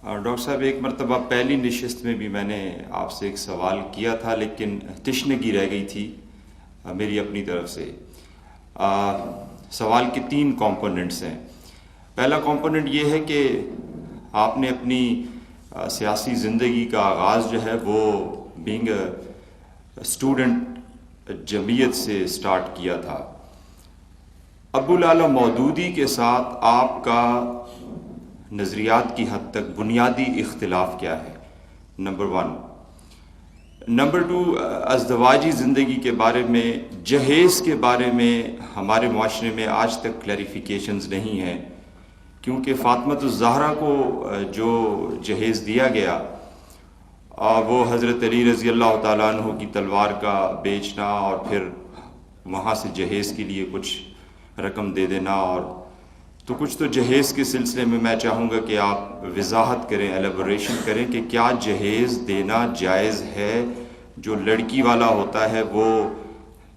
Doctor صاحب، ایک مرتبہ پہلی نشست میں بھی میں نے آپ سے ایک سوال کیا تھا، لیکن تشنگی رہ گئی تھی میری اپنی طرف سے۔ سوال کے 3 کمپوننٹس ہیں۔ پہلا کمپوننٹ یہ ہے کہ آپ نے اپنی سیاسی زندگی کا آغاز جو ہے وہ بینگ اے اسٹوڈنٹ جمعیت سے سٹارٹ کیا تھا۔ ابو الاعلیٰ مودودی کے ساتھ آپ کا نظریات کی حد تک بنیادی اختلاف کیا ہے؟ نمبر 1۔ نمبر 2، ازدواجی زندگی کے بارے میں، جہیز کے بارے میں ہمارے معاشرے میں آج تک کلیریفیکیشنز نہیں ہیں، کیونکہ فاطمۃ الزہرا کو جو جہیز دیا گیا وہ حضرت علی رضی اللہ تعالیٰ عنہ کی تلوار کا بیچنا اور پھر وہاں سے جہیز کے لیے کچھ رقم دے دینا، اور تو کچھ تو جہیز کے سلسلے میں چاہوں گا کہ آپ وضاحت کریں، ایلیبوریشن کریں کہ کیا جہیز دینا جائز ہے؟ جو لڑکی والا ہوتا ہے وہ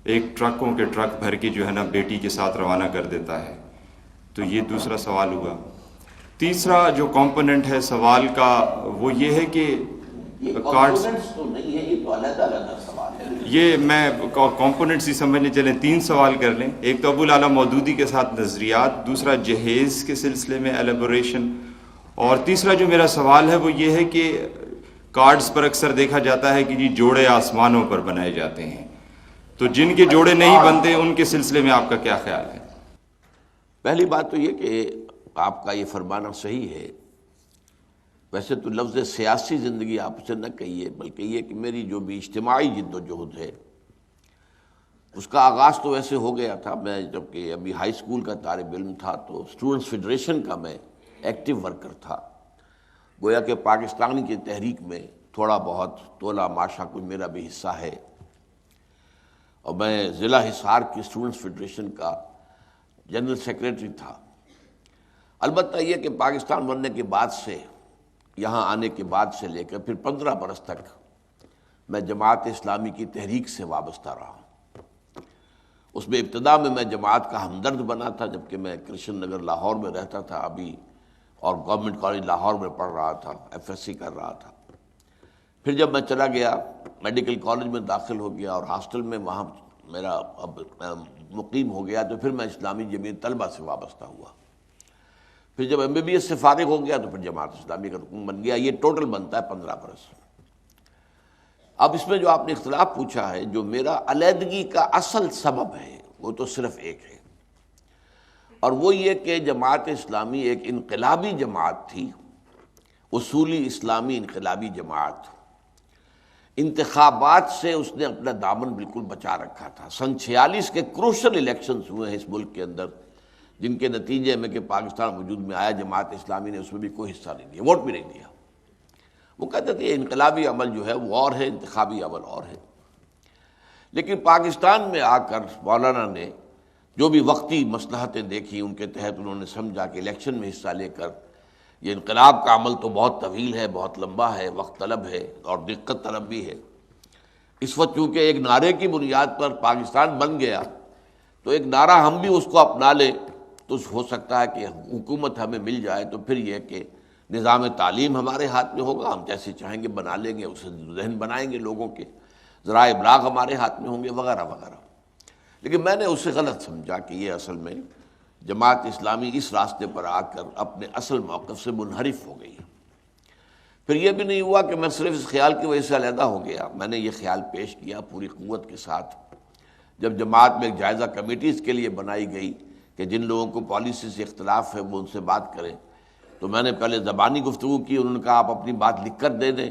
ایک ٹرکوں کے ٹرک بھر کے جو ہے نا بیٹی کے ساتھ روانہ کر دیتا ہے۔ تو یہ دوسرا سوال ہوا۔ تیسرا جو کمپوننٹ ہے سوال کا وہ یہ ہے کہ کارڈز تو نہیں ہے، یہ تو علیحدہ علیحدہ سوال ہے۔ یہ میں کمپوننٹس ہی سمجھنے چلیں، 3 سوال کر لیں۔ ایک تو ابو الاعلیٰ مودودی کے ساتھ نظریات، دوسرا جہیز کے سلسلے میں ایلیبوریشن، اور تیسرا جو میرا سوال ہے وہ یہ ہے کہ کارڈز پر اکثر دیکھا جاتا ہے کہ جی جوڑے آسمانوں پر بنائے جاتے ہیں، تو جن کے جوڑے نہیں بنتے ان کے سلسلے میں آپ کا کیا خیال ہے؟ پہلی بات تو یہ کہ آپ کا یہ فرمانا صحیح ہے۔ ویسے تو لفظ سیاسی زندگی آپ سے نہ کہیے، بلکہ یہ کہ میری جو بھی اجتماعی جد و جہد ہے اس کا آغاز تو ویسے ہو گیا تھا۔ میں جب کہ ابھی ہائی اسکول کا طالب علم تھا تو اسٹوڈنٹس فیڈریشن کا میں ایکٹیو ورکر تھا، گویا کہ پاکستانی کی تحریک میں تھوڑا بہت تولا ماشا کچھ میرا بھی حصہ ہے، اور میں ضلع حصار کی اسٹوڈنٹس فیڈریشن کا جنرل سیکریٹری تھا۔ البتہ یہ کہ پاکستان بننے کے بعد سے، یہاں آنے کے بعد سے لے کر پھر 15 برس تک میں جماعت اسلامی کی تحریک سے وابستہ رہا۔ اس میں ابتدا میں جماعت کا ہمدرد بنا تھا، جبکہ میں کرشن نگر لاہور میں رہتا تھا ابھی، اور گورنمنٹ کالج لاہور میں پڑھ رہا تھا، FSC کر رہا تھا۔ پھر جب میں چلا گیا میڈیکل کالج میں داخل ہو گیا اور ہاسٹل میں وہاں میرا اب مقیم ہو گیا، تو پھر میں اسلامی جمعیت طلبہ سے وابستہ ہوا۔ پھر جب MBBS سے فارغ ہو گیا تو پھر جماعت اسلامی کا رکن بن گیا۔ یہ ٹوٹل بنتا ہے 15 برس۔ اب اس میں جو آپ نے اختلاف پوچھا ہے، جو میرا علیحدگی کا اصل سبب ہے وہ تو صرف ایک ہے، اور وہ یہ کہ جماعت اسلامی ایک انقلابی جماعت تھی، اصولی اسلامی انقلابی جماعت۔ انتخابات سے اس نے اپنا دامن بالکل بچا رکھا تھا۔ سن 46 کے کروشل الیکشنز ہوئے ہیں اس ملک کے اندر، جن کے نتیجے میں کہ پاکستان وجود میں آیا، جماعت اسلامی نے اس میں بھی کوئی حصہ نہیں دیا، ووٹ بھی نہیں دیا۔ وہ کہتے تھے انقلابی عمل جو ہے وہ اور ہے، انتخابی عمل اور ہے۔ لیکن پاکستان میں آ کر مولانا نے جو بھی وقتی مصلحتیں دیکھی، ان کے تحت انہوں نے سمجھا کہ الیکشن میں حصہ لے کر یہ انقلاب کا عمل تو بہت طویل ہے، بہت لمبا ہے، وقت طلب ہے اور دقت طلب بھی ہے۔ اس وقت چونکہ ایک نعرے کی بنیاد پر پاکستان بن گیا، تو ایک نعرہ ہم بھی اس کو اپنا لیں تو ہو سکتا ہے کہ حکومت ہمیں مل جائے، تو پھر یہ کہ نظام تعلیم ہمارے ہاتھ میں ہوگا، ہم جیسے چاہیں گے بنا لیں گے، اسے ذہن بنائیں گے لوگوں کے، ذرائع ابلاغ ہمارے ہاتھ میں ہوں گے، وغیرہ وغیرہ۔ لیکن میں نے اسے غلط سمجھا کہ یہ اصل میں جماعت اسلامی اس راستے پر آ کر اپنے اصل موقف سے منحرف ہو گئی۔ پھر یہ بھی نہیں ہوا کہ میں صرف اس خیال کی وجہ سے علیحدہ ہو گیا، میں نے یہ خیال پیش کیا پوری قوت کے ساتھ جب جماعت میں ایک جائزہ کمیٹی اس کے لیے بنائی گئی کہ جن لوگوں کو پالیسی سے اختلاف ہے وہ ان سے بات کریں۔ تو میں نے پہلے زبانی گفتگو کی، انہوں نے کہا آپ اپنی بات لکھ کر دے دیں،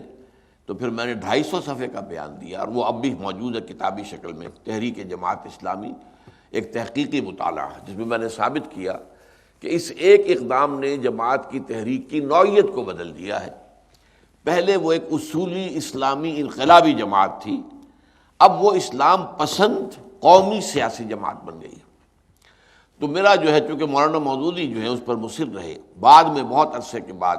تو پھر میں نے 250 صفحے کا بیان دیا، اور وہ اب بھی موجود ہے کتابی شکل میں، تحریک جماعت اسلامی، ایک تحقیقی مطالعہ جس میں نے ثابت کیا کہ اس ایک اقدام نے جماعت کی تحریک کی نوعیت کو بدل دیا ہے۔ پہلے وہ ایک اصولی اسلامی انقلابی جماعت تھی، اب وہ اسلام پسند قومی سیاسی جماعت بن گئی۔ تو میرا جو ہے، چونکہ مولانا مودودی جو ہے اس پر مصر رہے، بعد میں بہت عرصے کے بعد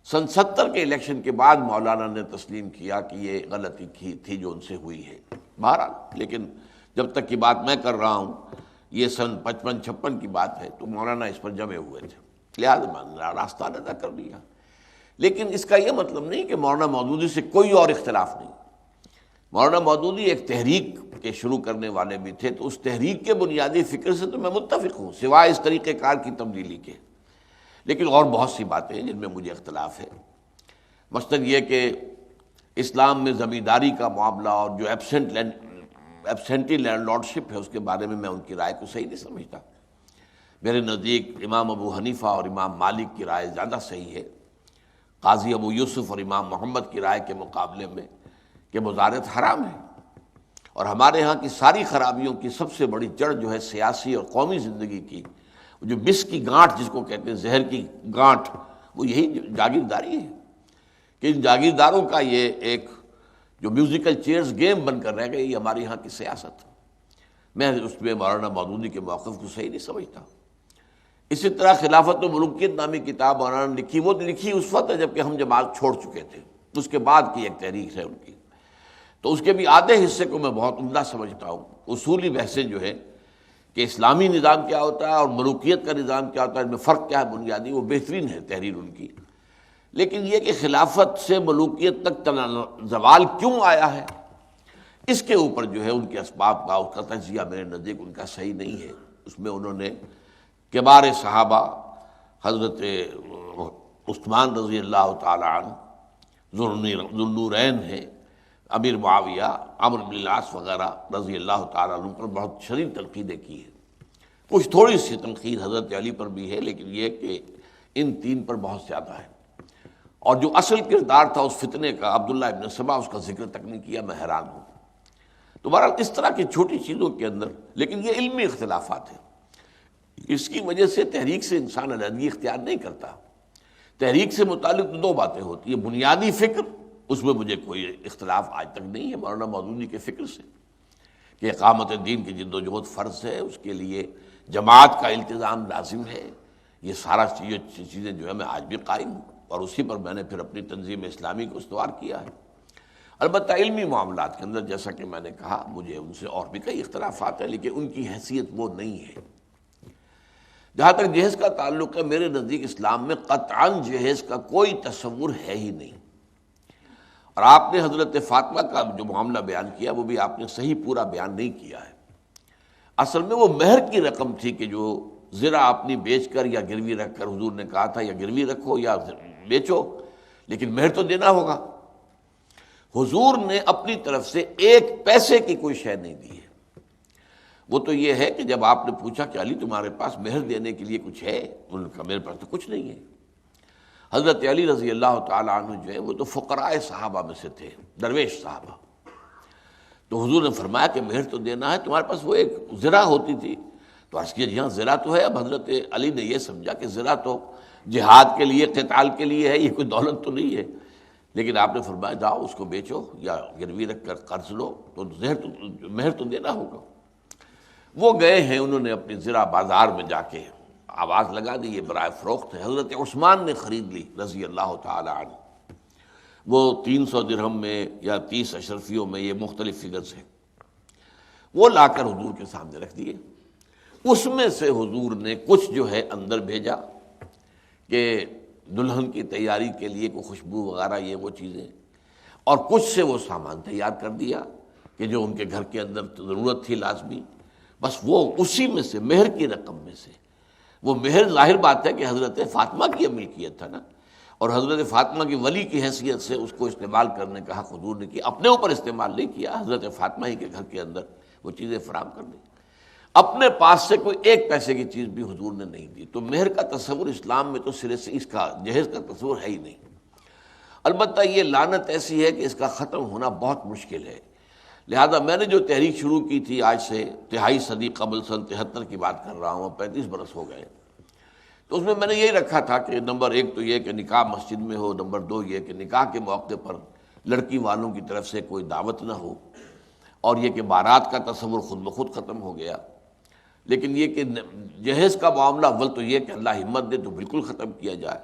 سن 70 کے الیکشن کے بعد مولانا نے تسلیم کیا کہ یہ غلطی تھی جو ان سے ہوئی ہے۔ بہرحال لیکن جب تک کی بات میں کر رہا ہوں، یہ سن 55-56 کی بات ہے، تو مولانا اس پر جمے ہوئے تھے، لہٰذا میں نے راستہ ادا کر دیا۔ لیکن اس کا یہ مطلب نہیں کہ مولانا مودودی سے کوئی اور اختلاف نہیں. مولانا مودودی ایک تحریک کے شروع کرنے والے بھی تھے، تو اس تحریک کے بنیادی فکر سے تو میں متفق ہوں سوائے اس طریقہ کار کی تبدیلی کے. لیکن اور بہت سی باتیں ہیں جن میں مجھے اختلاف ہے. مثلاً یہ کہ اسلام میں زمینداری کا معاملہ اور جو ایبسینٹی لینڈ لارڈشپ ہے اس کے بارے میں ان کی رائے کو صحیح نہیں سمجھتا. میرے نزدیک امام ابو حنیفہ اور امام مالک کی رائے زیادہ صحیح ہے، قاضی ابو یوسف اور امام محمد کی رائے کے مقابلے میں، کہ مزارعت حرام ہے. اور ہمارے ہاں کی ساری خرابیوں کی سب سے بڑی جڑ جو ہے سیاسی اور قومی زندگی کی، جو بس کی گانٹھ جس کو کہتے ہیں، زہر کی گانٹھ، وہ یہی جاگیرداری ہے. کہ ان جاگیرداروں کا یہ ایک جو میوزیکل چیئرز گیم بن کر رہ گئی، یہ ہمارے ہاں کی سیاست. میں اس میں مولانا مودودی کے موقف کو صحیح نہیں سمجھتا. اسی طرح خلافت و ملوکیت نامی کتاب مولانا نے لکھی، وہ لکھی اس وقت جب کہ ہم جماعت چھوڑ چکے تھے، اس کے بعد کی ایک تحریک ہے ان کی. تو اس کے بھی آدھے حصے کو میں بہت عمدہ سمجھتا ہوں. اصولی بحثیں جو ہے کہ اسلامی نظام کیا ہوتا ہے اور ملوکیت کا نظام کیا ہوتا ہے، ان میں فرق کیا ہے بنیادی، وہ بہترین ہے تحریر ان کی. لیکن یہ کہ خلافت سے ملوکیت تک زوال کیوں آیا ہے، اس کے اوپر جو ہے ان کے اسباب کا، اس کا تجزیہ میرے نزدیک ان کا صحیح نہیں ہے. اس میں انہوں نے کبار صحابہ حضرت عثمان رضی اللہ تعالی عنہ، ذوالنورین ہیں، امیر معاویہ، عمرو بن العاص وغیرہ رضی اللہ تعالیٰ عنہ پر بہت شدید تنقیدیں کی ہیں. کچھ تھوڑی سی تنقید حضرت علی پر بھی ہے، لیکن یہ کہ ان تین پر بہت زیادہ ہے. اور جو اصل کردار تھا اس فتنے کا، عبداللہ ابن سبا، اس کا ذکر تک نہیں کیا. میں حیران ہوں. تو بہرحال اس طرح کی چھوٹی چیزوں کے اندر، لیکن یہ علمی اختلافات ہیں. اس کی وجہ سے تحریک سے انسان علیحدگی اختیار نہیں کرتا. تحریک سے متعلق دو باتیں ہوتی ہیں. بنیادی فکر، اس میں مجھے کوئی اختلاف آج تک نہیں ہے مولانا مودودی کے فکر سے، کہ اقامت دین کی جد و جہد فرض ہے، اس کے لیے جماعت کا التزام لازم ہے. یہ سارا چیزیں جو ہے میں آج بھی قائم ہوں، اور اسی پر میں نے پھر اپنی تنظیم اسلامی کو استوار کیا ہے. البتہ علمی معاملات کے اندر جیسا کہ میں نے کہا مجھے ان سے اور بھی کئی اختلافات ہیں، لیکن ان کی حیثیت وہ نہیں ہے. جہاں تک جہیز کا تعلق ہے، میرے نزدیک اسلام میں قطعاً جہیز کا کوئی تصور ہے ہی نہیں. اور آپ نے حضرت فاطمہ کا جو معاملہ بیان کیا، وہ بھی آپ نے صحیح پورا بیان نہیں کیا ہے. اصل میں وہ مہر کی رقم تھی کہ جو زرع اپنی بیچ کر یا گروی رکھ کر، حضور نے کہا تھا یا گروی رکھو یا بیچو، لیکن مہر تو دینا ہوگا. حضور نے اپنی طرف سے ایک پیسے کی کوئی شے نہیں دی ہے. وہ تو یہ ہے کہ جب آپ نے پوچھا کہ علی تمہارے پاس مہر دینے کے لیے کچھ ہے، انہوں نے کہا میرے پاس تو کچھ نہیں ہے. حضرت علی رضی اللہ تعالیٰ عنہ جو ہے وہ تو فقراء صحابہ میں سے تھے، درویش صحابہ. تو حضور نے فرمایا کہ مہر تو دینا ہے، تمہارے پاس وہ ایک زرع ہوتی تھی. تو عرض کیا جی ہاں زرع تو ہے. اب حضرت علی نے یہ سمجھا کہ زرع تو جہاد کے لیے، قتال کے لیے ہے، یہ کوئی دولت تو نہیں ہے. لیکن آپ نے فرمایا جاؤ اس کو بیچو یا گروی رکھ کر قرض لو، تو مہر تو دینا ہوگا. وہ گئے ہیں، انہوں نے اپنی زرع بازار میں جا کے آواز لگا دی یہ برائے فروخت ہے. حضرت عثمان نے خرید لی رضی اللہ تعالی عنہ. وہ 300 درہم میں یا 30 اشرفیوں میں، یہ مختلف فگرز ہیں. وہ لا کر حضور کے سامنے رکھ دیے. اس میں سے حضور نے کچھ جو ہے اندر بھیجا کہ دلہن کی تیاری کے لیے کوئی خوشبو وغیرہ یہ وہ چیزیں، اور کچھ سے وہ سامان تیار کر دیا کہ جو ان کے گھر کے اندر ضرورت تھی لازمی. بس وہ اسی میں سے، مہر کی رقم میں سے، وہ مہر ظاہر بات ہے کہ حضرت فاطمہ کی ملکیت تھا نا، اور حضرت فاطمہ کی ولی کی حیثیت سے اس کو استعمال کرنے کا حق حضور نے کیا. اپنے اوپر استعمال نہیں کیا، حضرت فاطمہ ہی کے گھر کے اندر وہ چیزیں فراہم کر دی. اپنے پاس سے کوئی ایک پیسے کی چیز بھی حضور نے نہیں دی. تو مہر کا تصور اسلام میں تو سرے سے، اس کا جہیز کا تصور ہے ہی نہیں. البتہ یہ لعنت ایسی ہے کہ اس کا ختم ہونا بہت مشکل ہے. لہذا میں نے جو تحریک شروع کی تھی آج سے 3.5 صدی قبل، سن 73 کی بات کر رہا ہوں، 35 برس ہو گئے. تو اس میں نے یہی رکھا تھا کہ نمبر 1 تو یہ کہ نکاح مسجد میں ہو، نمبر 2 یہ کہ نکاح کے موقع پر لڑکی والوں کی طرف سے کوئی دعوت نہ ہو، اور یہ کہ بارات کا تصور خود بخود ختم ہو گیا. لیکن یہ کہ جہیز کا معاملہ اول تو یہ کہ اللہ ہمت دے تو بالکل ختم کیا جائے،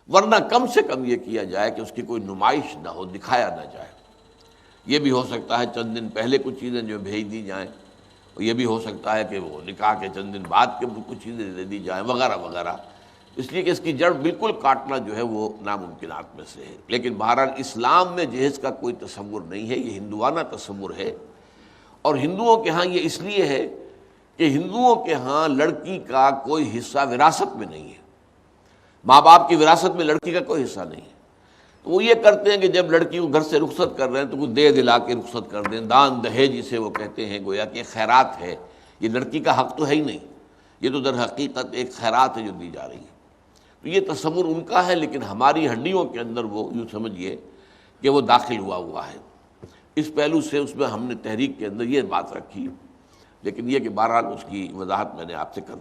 ورنہ کم سے کم یہ کیا جائے کہ اس کی کوئی نمائش نہ ہو، دکھایا نہ جائے. یہ بھی ہو سکتا ہے چند دن پہلے کچھ چیزیں جو بھیج دی جائیں، اور یہ بھی ہو سکتا ہے کہ وہ نکاح کے چند دن بعد کے کچھ چیزیں دے دی جائیں وغیرہ وغیرہ. اس لیے کہ اس کی جڑ بالکل کاٹنا جو ہے وہ ناممکنات میں سے ہے۔ لیکن بہرحال اسلام میں جہیز کا کوئی تصور نہیں ہے، یہ ہندوانہ تصور ہے، اور ہندوؤں کے ہاں یہ اس لیے ہے کہ ہندوؤں کے ہاں لڑکی کا کوئی حصہ وراثت میں نہیں ہے، ماں باپ کی وراثت میں لڑکی کا کوئی حصہ نہیں ہے۔ تو وہ یہ کرتے ہیں کہ جب لڑکی کو گھر سے رخصت کر رہے ہیں تو وہ دے دلا کے رخصت کر دیں، دان دہیج جسے وہ کہتے ہیں، گویا کہ خیرات ہے، یہ لڑکی کا حق تو ہے ہی نہیں، یہ تو در حقیقت ایک خیرات ہے جو دی جا رہی ہے۔ تو یہ تصور ان کا ہے، لیکن ہماری ہڈیوں کے اندر وہ یوں سمجھیے کہ وہ داخل ہوا ہے۔ اس پہلو سے اس میں ہم نے تحریک کے اندر یہ بات رکھی، لیکن یہ کہ بہرحال اس کی وضاحت میں نے آپ سے کر